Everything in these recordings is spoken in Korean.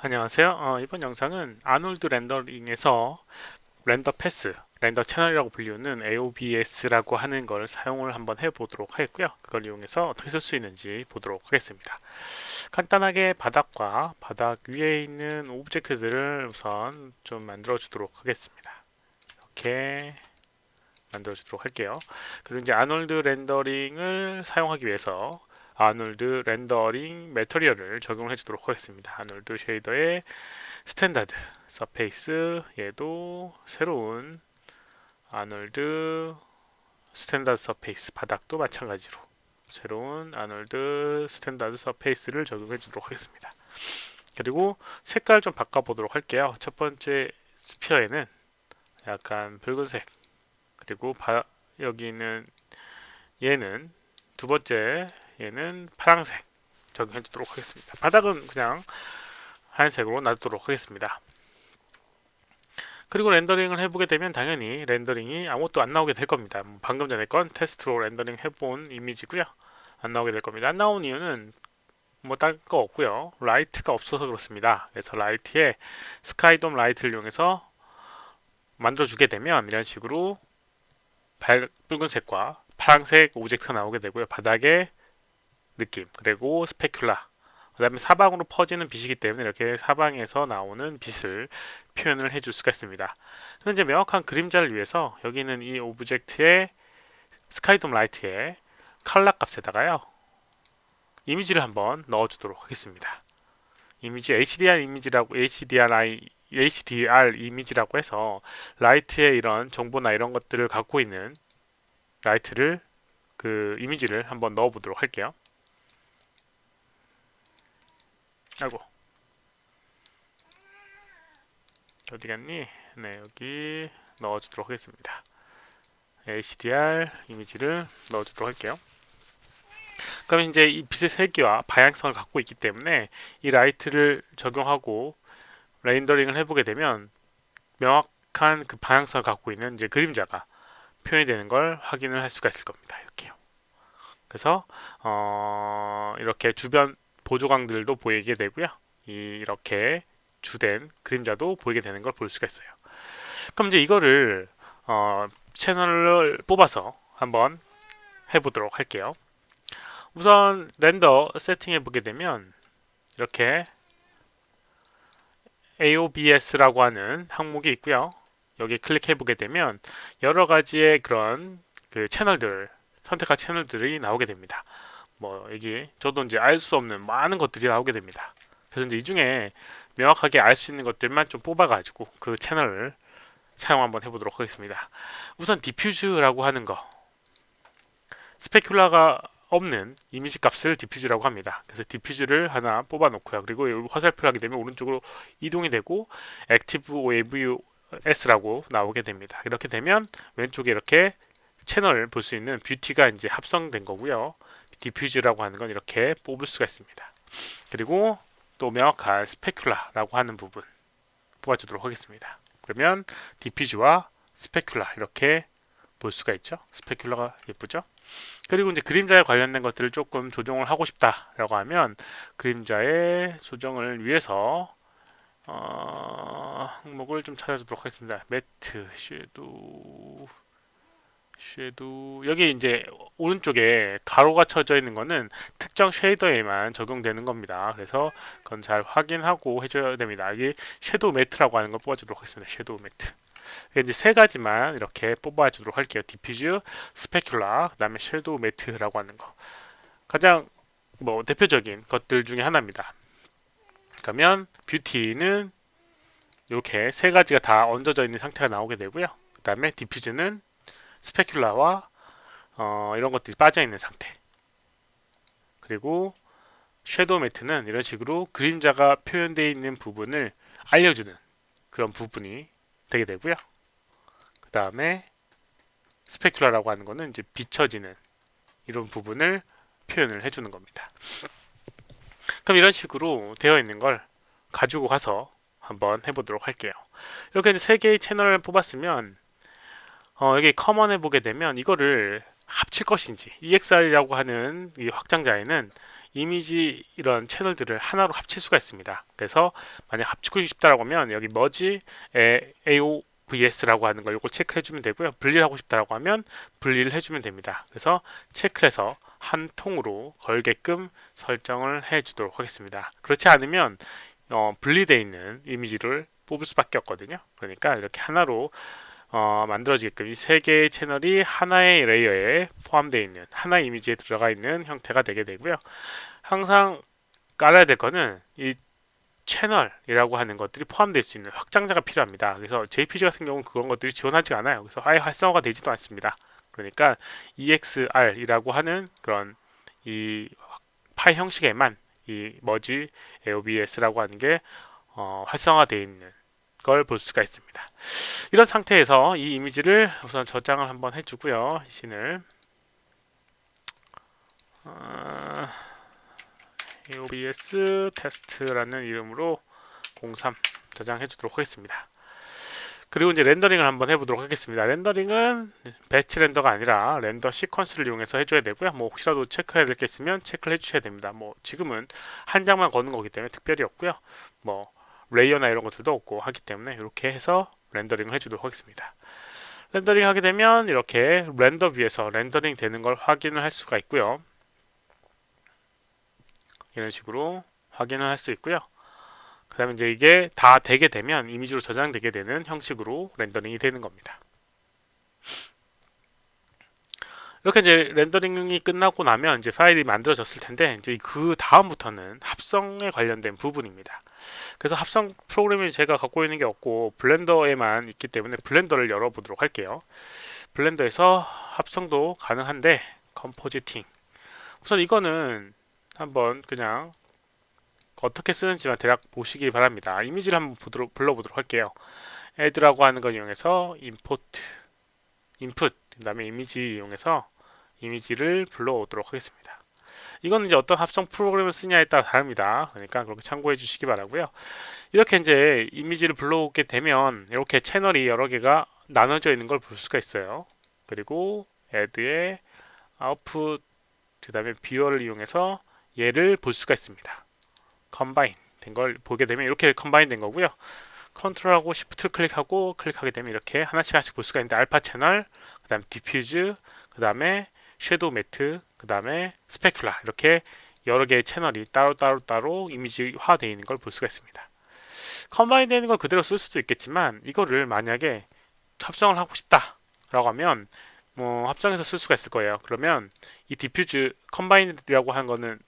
안녕하세요. 이번 영상은 아놀드 렌더링에서 렌더 패스, 렌더 채널이라고 불리우는 AOBS라고 하는 걸 사용을 한번 해보도록 하겠고요. 그걸 이용해서 어떻게 쓸 수 있는지 보도록 하겠습니다. 간단하게 바닥과 바닥 위에 있는 오브젝트들을 우선 좀 만들어 주도록 하겠습니다. 이렇게 만들어 주도록 할게요. 그리고 이제 아놀드 렌더링을 사용하기 위해서 아놀드 렌더링 매터리얼을 적용을 해주도록 하겠습니다. 아놀드 쉐이더의 스탠다드 서페이스, 얘도 새로운 아놀드 스탠다드 서페이스, 바닥도 마찬가지로 새로운 아놀드 스탠다드 서페이스를 적용해 주도록 하겠습니다. 그리고 색깔 좀 바꿔보도록 할게요. 첫 번째 스피어에는 약간 붉은색, 그리고 여기는 얘는 두 번째 얘는 파란색 적용해 주도록 하겠습니다. 바닥은 그냥 하얀색으로 놔두도록 하겠습니다. 그리고 렌더링을 해보게 되면 당연히 렌더링이 아무것도 안 나오게 될 겁니다. 방금 전에 건 테스트로 렌더링 해본 이미지고요. 안 나오게 될 겁니다. 안 나온 이유는 뭐 다른 거 없고요. 라이트가 없어서 그렇습니다. 그래서 라이트에 스카이돔 라이트를 이용해서 만들어주게 되면 이런 식으로 붉은색과 파란색 오브젝트가 나오게 되고요. 바닥에 느낌, 그리고 스페큘라, 그 다음에 사방으로 퍼지는 빛이기 때문에 이렇게 사방에서 나오는 빛을 표현을 해줄 수가 있습니다. 현재 명확한 그림자를 위해서 여기는 이 오브젝트의 스카이돔 라이트의 컬러 값에다가요 이미지를 한번 넣어주도록 하겠습니다. 이미지 HDR 이미지라고 HDR 이미지라고 해서 라이트의 이런 정보나 이런 것들을 갖고 있는 라이트를 그 이미지를 한번 넣어보도록 할게요. 아이고, 어디 갔니? 네, 여기 넣어주도록 하겠습니다. HDR 이미지를 넣어주도록 할게요. 그럼 이제 이 빛의 세기와 방향성을 갖고 있기 때문에 이 라이트를 적용하고 렌더링을 해보게 되면 명확한 그 방향성을 갖고 있는 이제 그림자가 표현이 되는 걸 확인을 할 수가 있을 겁니다. 이렇게요. 그래서 이렇게 주변 보조광들도 보이게 되고요. 이렇게 주된 그림자도 보이게 되는 걸 볼 수가 있어요. 그럼 이제 이거를 채널을 뽑아서 한번 해보도록 할게요. 우선 렌더 세팅해 보게 되면 이렇게 AOBS라고 하는 항목이 있고요. 여기 클릭해 보게 되면 여러 가지의 그런 그 채널들, 선택할 채널들이 나오게 됩니다. 뭐 여기 저도 이제 알 수 없는 많은 것들이 나오게 됩니다. 그래서 이제 이 중에 명확하게 알 수 있는 것들만 좀 뽑아가지고 그 채널을 사용 한번 해보도록 하겠습니다. 우선 디퓨즈라고 하는 거, 스페큘라가 없는 이미지 값을 디퓨즈라고 합니다. 그래서 디퓨즈를 하나 뽑아 놓고요. 그리고 화살표를 하게 되면 오른쪽으로 이동이 되고 액티브 AVS라고 나오게 됩니다. 이렇게 되면 왼쪽에 이렇게 채널을 볼 수 있는 뷰티가 이제 합성된 거고요. 디퓨즈라고 하는 건 이렇게 뽑을 수가 있습니다. 그리고 또 명확한 스페큘라라고 하는 부분 뽑아주도록 하겠습니다. 그러면 디퓨즈와 스페큘라 이렇게 볼 수가 있죠. 스페큘라가 예쁘죠. 그리고 이제 그림자에 관련된 것들을 조금 조정을 하고 싶다라고 하면 그림자의 조정을 위해서 항목을 좀 찾아주도록 하겠습니다. 매트, 섀도우 여기 이제 오른쪽에 가로가 쳐져 있는 거는 특정 쉐이더에만 적용되는 겁니다. 그래서 그건 잘 확인하고 해줘야 됩니다. 이게 섀도우 매트라고 하는 걸 뽑아주도록 하겠습니다. 섀도우 매트. 이제 세 가지만 이렇게 뽑아주도록 할게요. 디퓨즈, 스페큘라, 그다음에 섀도우 매트라고 하는 거. 가장 뭐 대표적인 것들 중에 하나입니다. 그러면 뷰티는 이렇게 세 가지가 다 얹어져 있는 상태가 나오게 되고요. 그다음에 디퓨즈는 스페큘라와 이런 것들이 빠져 있는 상태. 그리고 섀도우 매트는 이런 식으로 그림자가 표현되어 있는 부분을 알려주는 그런 부분이 되게 되고요. 그 다음에 스페큘라라고 하는 거는 이제 비춰지는 이런 부분을 표현을 해주는 겁니다. 그럼 이런 식으로 되어 있는 걸 가지고 가서 한번 해보도록 할게요. 이렇게 세 개의 채널을 뽑았으면 여기 커먼 해보게 되면 이거를 합칠 것인지 EXR이라고 하는 이 확장자에는 이미지 이런 채널들을 하나로 합칠 수가 있습니다. 그래서 만약 합치고 싶다라고 하면 여기 머지 AOVS라고 하는 걸 이걸 체크해 주면 되고요. 분리를 하고 싶다라고 하면 분리를 해주면 됩니다. 그래서 체크해서 한 통으로 걸게끔 설정을 해 주도록 하겠습니다. 그렇지 않으면 분리되어 있는 이미지를 뽑을 수밖에 없거든요. 그러니까 이렇게 하나로 만들어지게끔 이 세 개의 채널이 하나의 레이어에 포함되어 있는 하나의 이미지에 들어가 있는 형태가 되게 되고요. 항상 깔아야 될 거는 이 채널이라고 하는 것들이 포함될 수 있는 확장자가 필요합니다. 그래서 JPG 같은 경우는 그런 것들이 지원하지 않아요. 그래서 아예 활성화가 되지도 않습니다. 그러니까 EXR이라고 하는 그런 이 파일 형식에만 이 머지 AOBS라고 하는 게 활성화되어 있는 걸 볼 수가 있습니다. 이런 상태에서 이 이미지를 우선 저장을 한번 해주고요. 이 씬을 AOBS 테스트라는 이름으로 03 저장해 주도록 하겠습니다. 그리고 이제 렌더링을 한번 해보도록 하겠습니다. 렌더링은 배치 렌더가 아니라 렌더 시퀀스를 이용해서 해줘야 되고요. 뭐 혹시라도 체크해야 될 게 있으면 체크를 해주셔야 됩니다. 뭐 지금은 한 장만 거는 거기 때문에 특별히 없고요. 뭐 레이어나 이런 것들도 없고 하기 때문에 이렇게 해서 렌더링을 해주도록 하겠습니다. 렌더링 하게 되면 이렇게 렌더 뷰에서 렌더링 되는 걸 확인을 할 수가 있고요. 이런 식으로 확인을 할 수 있고요. 그 다음에 이제 이게 다 되게 되면 이미지로 저장되게 되는 형식으로 렌더링이 되는 겁니다. 이렇게 이제 렌더링이 끝나고 나면 이제 파일이 만들어졌을 텐데 이제 그 다음부터는 합성에 관련된 부분입니다. 그래서 합성 프로그램이 제가 갖고 있는 게 없고 블렌더에만 있기 때문에 블렌더를 열어보도록 할게요. 블렌더에서 합성도 가능한데 컴포지팅 우선 이거는 한번 그냥 어떻게 쓰는지만 대략 보시기 바랍니다. 이미지를 한번 불러보도록 할게요. add라고 하는 걸 이용해서 input 그 다음에 이미지 이용해서 이미지를 불러오도록 하겠습니다. 이거는 이제 어떤 합성 프로그램을 쓰냐에 따라 다릅니다. 그러니까 그렇게 참고해 주시기 바라고요. 이렇게 이제 이미지를 불러오게 되면 이렇게 채널이 여러 개가 나눠져 있는 걸 볼 수가 있어요. 그리고 add의 output 그 다음에 뷰어를 이용해서 얘를 볼 수가 있습니다. 컴바인 된 걸 보게 되면 이렇게 컴바인 된 거고요. 컨트롤하고 시프트를 클릭하게 되면 이렇게 하나씩 볼 수가 있는데 알파 채널, 그 다음 디퓨즈, 그 다음에 섀도우 매트, 그 다음에 스페큘라 이렇게 여러 개의 채널이 따로 이미지화 되어 있는 걸 볼 수가 있습니다. 컴바인 되는 걸 그대로 쓸 수도 있겠지만 이거를 만약에 합성을 하고 싶다 라고 하면 뭐 합성해서 쓸 수가 있을 거예요. 그러면 이 디퓨즈 컴바인이라고 하는 거는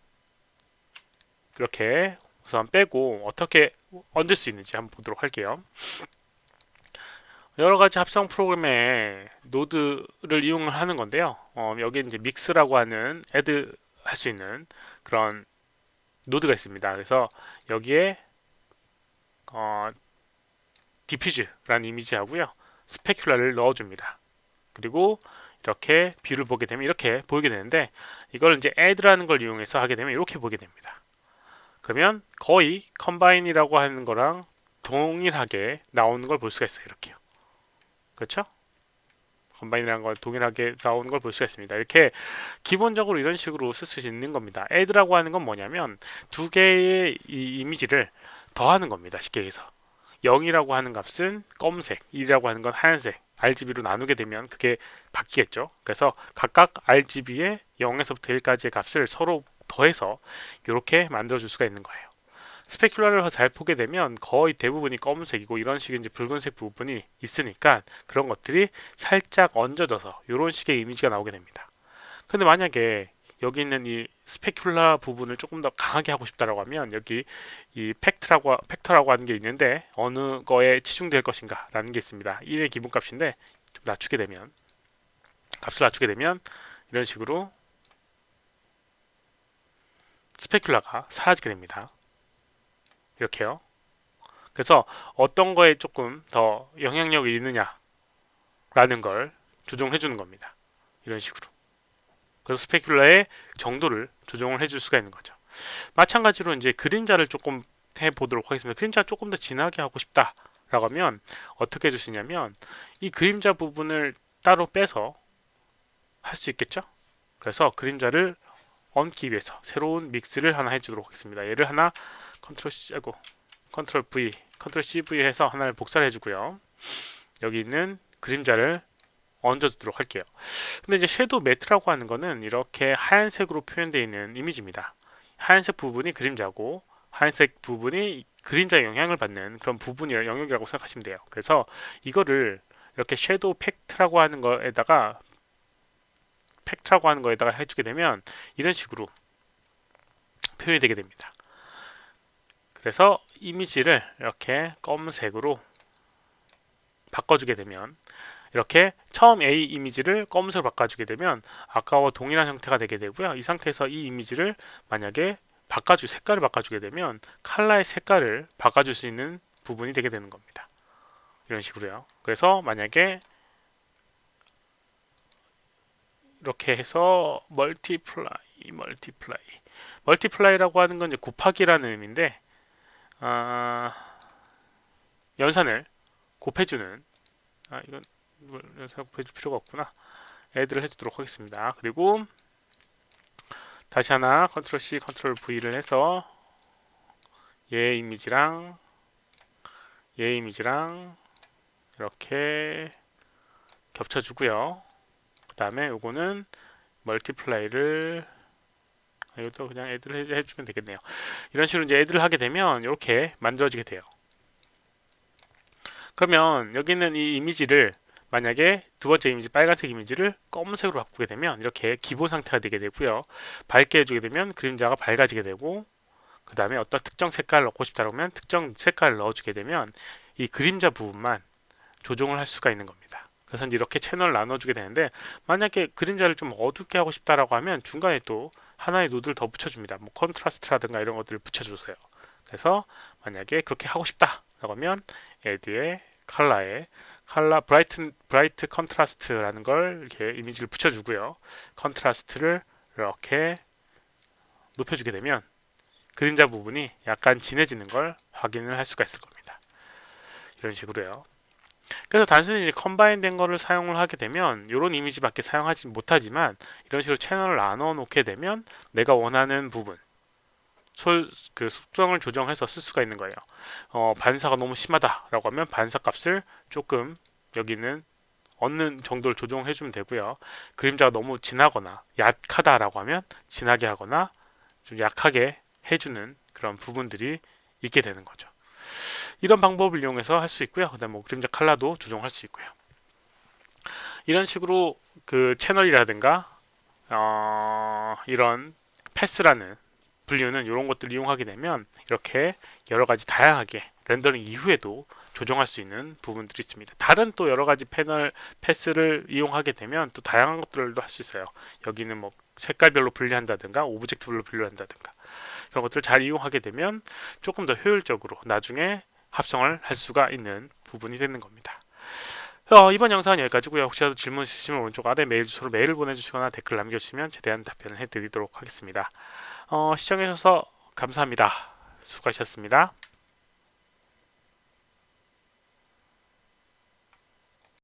이렇게 우선 빼고 어떻게 얹을 수 있는지 한번 보도록 할게요. 여러 가지 합성 프로그램의 노드를 이용하는 건데요. 여기 이제 믹스라고 하는 애드 할 수 있는 그런 노드가 있습니다. 그래서 여기에 디퓨즈라는 이미지 하고요. 스페큘라를 넣어줍니다. 그리고 이렇게 뷰를 보게 되면 이렇게 보이게 되는데 이걸 이제 add라는 걸 이용해서 하게 되면 이렇게 보게 됩니다. 그러면 거의 컴바인이라고 하는 거랑 동일하게 나오는 걸 볼 수가 있어요. 이렇게요. 그렇죠? 컴바인이라는 건 동일하게 나오는 걸 볼 수가 있습니다. 이렇게 기본적으로 이런 식으로 쓸 수 있는 겁니다. add라고 하는 건 뭐냐면 두 개의 이 이미지를 더하는 겁니다. 쉽게 해서 0이라고 하는 값은 검은색, 1이라고 하는 건 하얀색, RGB로 나누게 되면 그게 바뀌겠죠. 그래서 각각 RGB의 0에서부터 1까지의 값을 서로 더해서 이렇게 만들어줄 수가 있는 거예요. 스페큘라를 잘 보게 되면 거의 대부분이 검은색이고 이런 식의 이제 붉은색 부분이 있으니까 그런 것들이 살짝 얹어져서 이런 식의 이미지가 나오게 됩니다. 근데 만약에 여기 있는 이 스페큘라 부분을 조금 더 강하게 하고 싶다라고 하면 여기 이 팩터라고 하는 게 있는데 어느 거에 치중될 것인가 라는 게 있습니다. 1의 기본값인데 좀 낮추게 되면 값을 낮추게 되면 이런 식으로 스페큘라가 사라지게 됩니다. 이렇게요. 그래서 어떤 거에 조금 더 영향력이 있느냐 라는 걸 조정해 주는 겁니다. 이런 식으로. 그래서 스페큘라의 정도를 조정을 해줄 수가 있는 거죠. 마찬가지로 이제 그림자를 조금 해보도록 하겠습니다. 그림자 조금 더 진하게 하고 싶다라고 하면 어떻게 해줄 수 있냐면 이 그림자 부분을 따로 빼서 할 수 있겠죠. 그래서 그림자를 얹기 위해서 새로운 믹스를 하나 해주도록 하겠습니다. 얘를 하나 컨트롤 V, 컨트롤 CV 해서 하나를 복사를 해주고요. 여기 있는 그림자를 얹어주도록 할게요. 근데 이제 섀도우 매트라고 하는 거는 이렇게 하얀색으로 표현되어 있는 이미지입니다. 하얀색 부분이 그림자고 하얀색 부분이 그림자의 영향을 받는 그런 부분이라 영역이라고 생각하시면 돼요. 그래서 이거를 이렇게 섀도우 팩트라고 하는 거에다가 해주게 되면 이런 식으로 표현이 되게 됩니다. 그래서 이미지를 이렇게 검은색으로 바꿔주게 되면 이렇게 처음 A 이미지를 검은색으로 바꿔주게 되면 아까와 동일한 형태가 되게 되고요. 이 상태에서 이 이미지를 만약에 색깔을 바꿔주게 되면 컬러의 색깔을 바꿔줄 수 있는 부분이 되게 되는 겁니다. 이런 식으로요. 그래서 만약에 이렇게 해서 멀티플라이라고 하는 건 이제 곱하기라는 의미인데 연산을 곱해주는 이건 연산 곱해줄 필요가 없구나. 애들을 해주도록 하겠습니다. 그리고 다시 하나 컨트롤 C, 컨트롤 V를 해서 얘 이미지랑 이렇게 겹쳐주고요. 그 다음에 요거는 멀티플라이를 이것도 그냥 애들을 해주면 되겠네요. 이런 식으로 이제 애들을 하게 되면 이렇게 만들어지게 돼요. 그러면 여기 있는 이 이미지를 만약에 두 번째 이미지 빨간색 이미지를 검은색으로 바꾸게 되면 이렇게 기본 상태가 되게 되고요. 밝게 해주게 되면 그림자가 밝아지게 되고 그 다음에 어떤 특정 색깔을 넣고 싶다 그러면 특정 색깔을 넣어주게 되면 이 그림자 부분만 조정을 할 수가 있는 겁니다. 그래서 이제 이렇게 채널을 나눠주게 되는데 만약에 그림자를 좀 어둡게 하고 싶다라고 하면 중간에 또 하나의 노드를 더 붙여줍니다. 뭐 컨트라스트라든가 이런 것들을 붙여주세요. 그래서 만약에 그렇게 하고 싶다라고 하면 에드의 컬러 브라이트 컨트라스트라는 걸 이렇게 이미지를 붙여주고요. 컨트라스트를 이렇게 높여주게 되면 그림자 부분이 약간 진해지는 걸 확인을 할 수가 있을 겁니다. 이런 식으로요. 그래서 단순히 이제 컴바인 된 거를 사용을 하게 되면 이런 이미지밖에 사용하지 못하지만 이런 식으로 채널을 나눠 놓게 되면 내가 원하는 부분 그 속성을 조정해서 쓸 수가 있는 거예요. 반사가 너무 심하다라고 하면 반사 값을 조금 여기는 어느 정도를 조정해 주면 되고요. 그림자가 너무 진하거나 약하다라고 하면 진하게 하거나 좀 약하게 해주는 그런 부분들이 있게 되는 거죠. 이런 방법을 이용해서 할 수 있고요. 그다음 뭐 그림자 컬러도 조정할 수 있고요. 이런 식으로 그 채널이라든가 이런 패스라는 분류는 이런 것들을 이용하게 되면 이렇게 여러 가지 다양하게 렌더링 이후에도 조정할 수 있는 부분들이 있습니다. 다른 또 여러 가지 패스를 이용하게 되면 또 다양한 것들도 할 수 있어요. 여기는 뭐 색깔별로 분리한다든가 오브젝트별로 분류한다든가 그런 것들을 잘 이용하게 되면 조금 더 효율적으로 나중에 합성을 할 수가 있는 부분이 되는 겁니다. 이번 영상은 여기까지고요. 혹시라도 질문 있으시면 오른쪽 아래 메일 주소로 메일을 보내주시거나 댓글 남겨주시면 최대한 답변을 해드리도록 하겠습니다. 시청해주셔서 감사합니다. 수고하셨습니다.